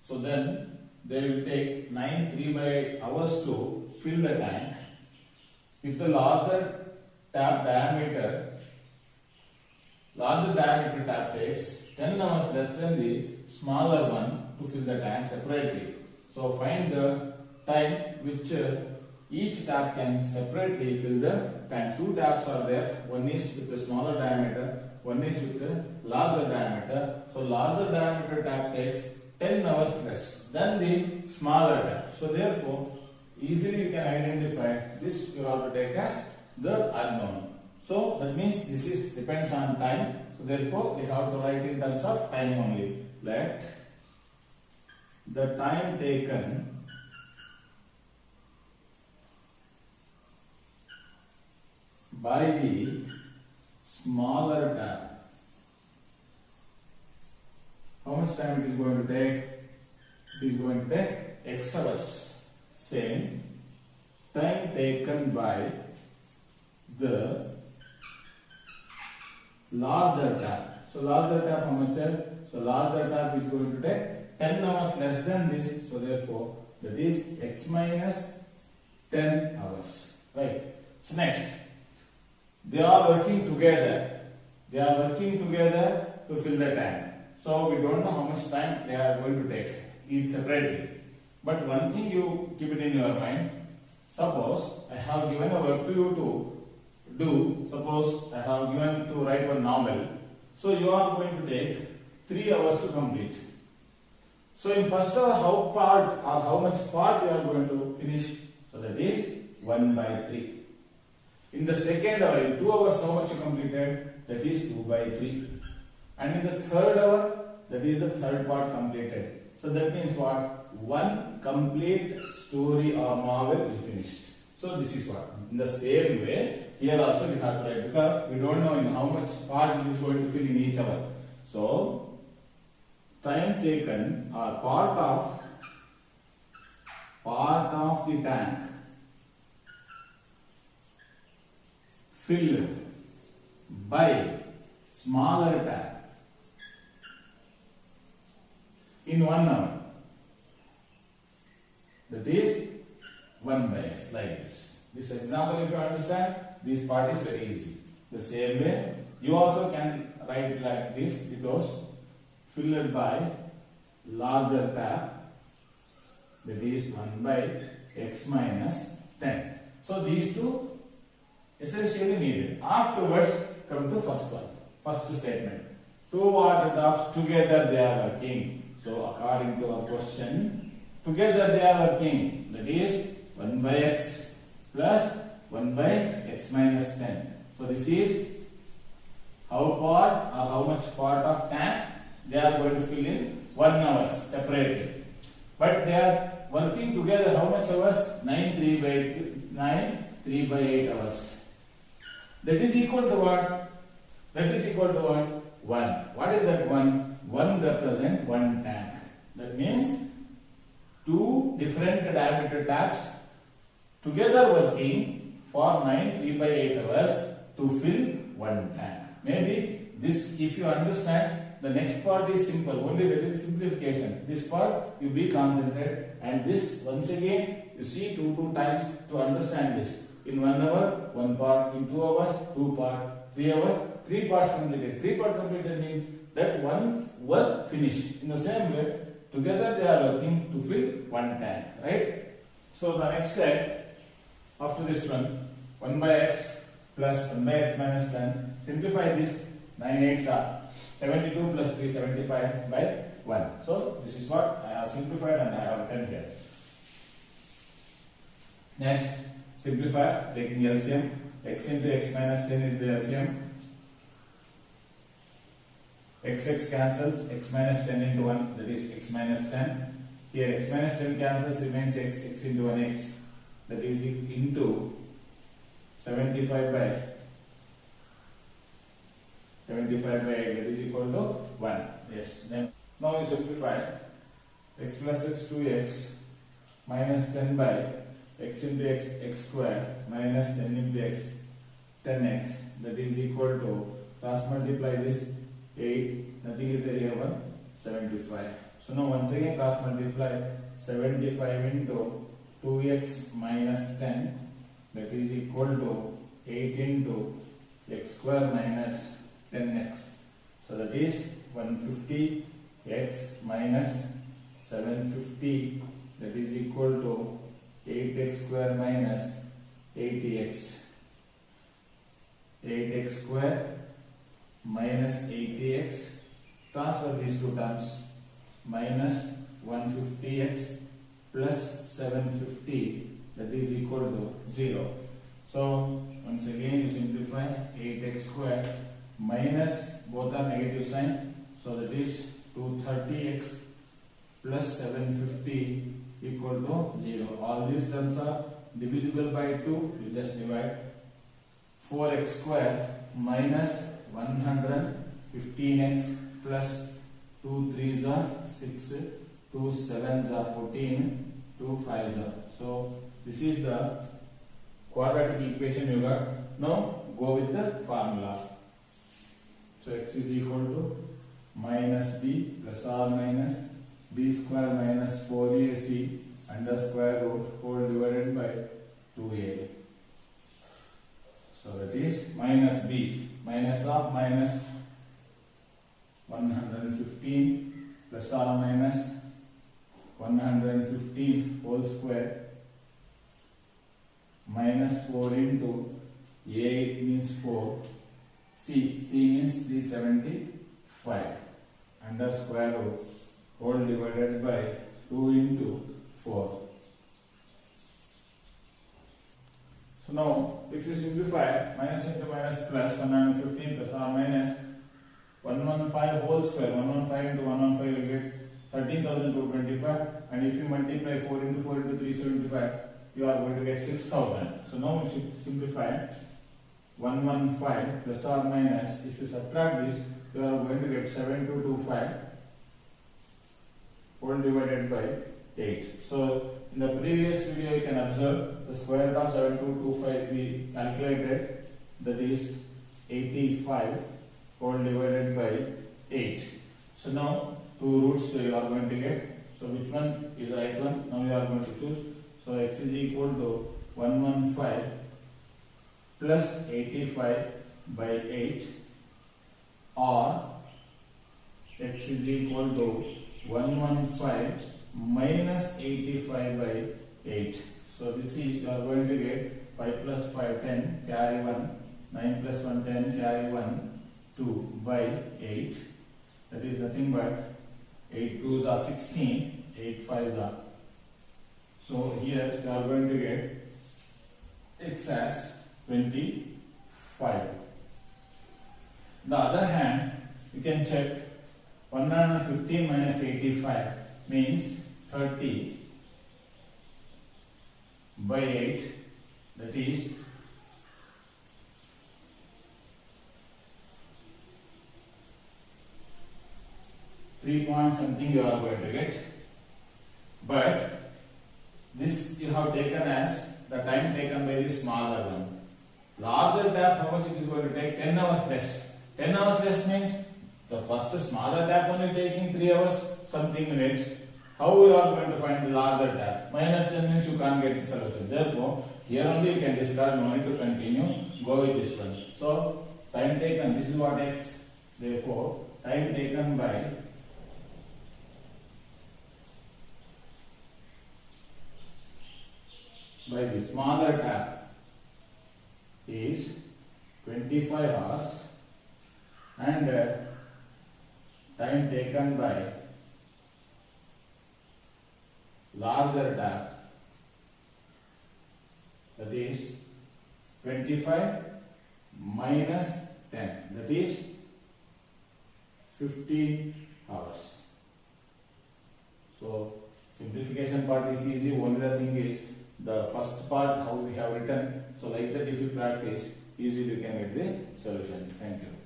So then they will take 9 3 by 8 hours to fill the tank. If the larger diameter tap takes 10 hours less than the smaller one to fill the tank separately. So find the time which each tap can separately fill the tank. Two taps are there. One is with the smaller diameter, one is with the larger diameter. So larger diameter tap takes 10 hours less than the smaller tap. So therefore, easily you can identify this. You have to take as the unknown. So that means this is depends on time. So therefore, we have to write in terms of time only. Let the time taken by the smaller tap. How much time it is going to take? It is going to take X hours. Same time taken by the larger tap. So larger tap how much? So larger tap is going to take 10 hours less than this. So therefore that is X minus 10 hours. Right. So next, they are working together. They are working together to fill the tank. So we don't know how much time they are going to take each separately. But one thing you keep it in your mind. Suppose I have given a work to you to do. Suppose I have given to write one novel. So you are going to take 3 hours to complete. So in first hour, how much part you are going to finish? So that is 1 by 3. In the second hour, in 2 hours, how much you completed? That is 2 by 3. And in the third hour, that is the third part completed. So that means what? One complete story or novel is finished. So this is what? In the same way, here also we have to write because we don't know in how much part it is going to fill in each hour. So time taken or part of the tank filled by smaller tap in 1 hour. That is 1 by X, like this. This example, if you understand, this part is very easy. The same way, you also can write it like this. It was filled by larger tap, that is 1 by X minus 10. So these two essentially needed. Afterwards, come to first statement. Two water taps together they are working. So according to our question, together they are working. That is 1 by X plus 1 by X minus 10. So this is how much part of tank they are going to fill in 1 hour separately. But they are working together how much hours? 9 3 by 8 hours. That is equal to what? That is equal to what? 1. What is that 1? 1 represents 1 tank. That means two different diameter taps together working for 9 3 by 8 hours to fill 1 tank. Maybe this, if you understand, the next part is simple. Only that is simplification. This part you be concentrated, and this once again you see two times to understand this. In 1 hour, 1 part. In 2 hours, 2 part. 3 hours, 3 parts completed. 3 parts completed means that one work finished. In the same way, together they are working to fill 1 tank. Right? So the next step after this one, 1 by X plus 1 by X minus 10. Simplify this. 9 8s are 72 plus 3 75 by 1. So this is what I have simplified and I have written here. Next, simplify taking LCM. X into X minus 10 is the LCM. X cancels. X minus 10 into 1, that is X minus 10. Here X minus 10 cancels, remains X. X into 1X, that is into 75 by 8, that is equal to 1. Yes. Then now you simplify. X plus X 2X minus 10 by X into X, X square minus 10 into X, 10X, that is equal to, cross multiply this, 8, nothing is there here, 1, 75. So now once again cross multiply 75 into 2x minus 10, that is equal to 8 into x square minus 10x. So that is 150x minus 750, that is equal to 8x square minus 80x. 8x square minus 80x, transfer these two terms, minus 150x plus 750, that is equal to 0. So once again you simplify 8x square minus, both are negative sign, so that is 230x plus 750 equal to 0. All these terms are divisible by 2, you just divide. 4x square minus 115x plus 2 3s are 6, 2 7s are 14, 2 5s are. So this is the quadratic equation you got. Now go with the formula. So x is equal to minus b plus or minus b square minus 4ac under square root whole divided by 2a. So that is minus b, minus of minus 115 plus or minus 115 whole square minus 4 into a means 4, c means 375 under square root whole divided by 2 into 4. So now if you simplify, minus into minus plus 115 plus or minus 115 whole square, 115 into 115 will get 13,225, and if you multiply 4 into 4 into 375, you are going to get 6,000. So now we should simplify 115 plus or minus, if you subtract this, you are going to get 7225 whole divided by 8. So in the previous video you can observe the square root of 7225 we calculated, that is 85 whole divided by 8. So now two roots you are going to get. So which one is the right one? Now you are going to choose. So x is equal to 115 plus 85 by 8, or x is equal to 115 minus 85 by 8. So this is you are going to get 5 plus 5 10, carry 1, 9 plus 1 10, carry 1, 2 by 8. That is nothing but 8 2s are 16, 8 5s are. So here you are going to get x as 25. On the other hand, you can check 115 minus 85 means 30 by 8, that is 3 point something you are going to get. But this you have taken as the time taken by the smaller one. Larger tap, how much it is going to take? 10 hours less. 10 hours less means the first smaller tap only taking 3 hours something minutes. How you are going to find the larger tap? Minus 10 means you can't get the solution. Therefore, here only you can discard, no need to continue. Go with this one. So, time taken, this is what x. Therefore, time taken by the smaller tap is 25 hours, and time taken by larger tap, that is 25 minus 10, that is 15 hours. So simplification part is easy, only the thing is the first part how we have written. So like that if you practice, easily you can get the solution. Thank you.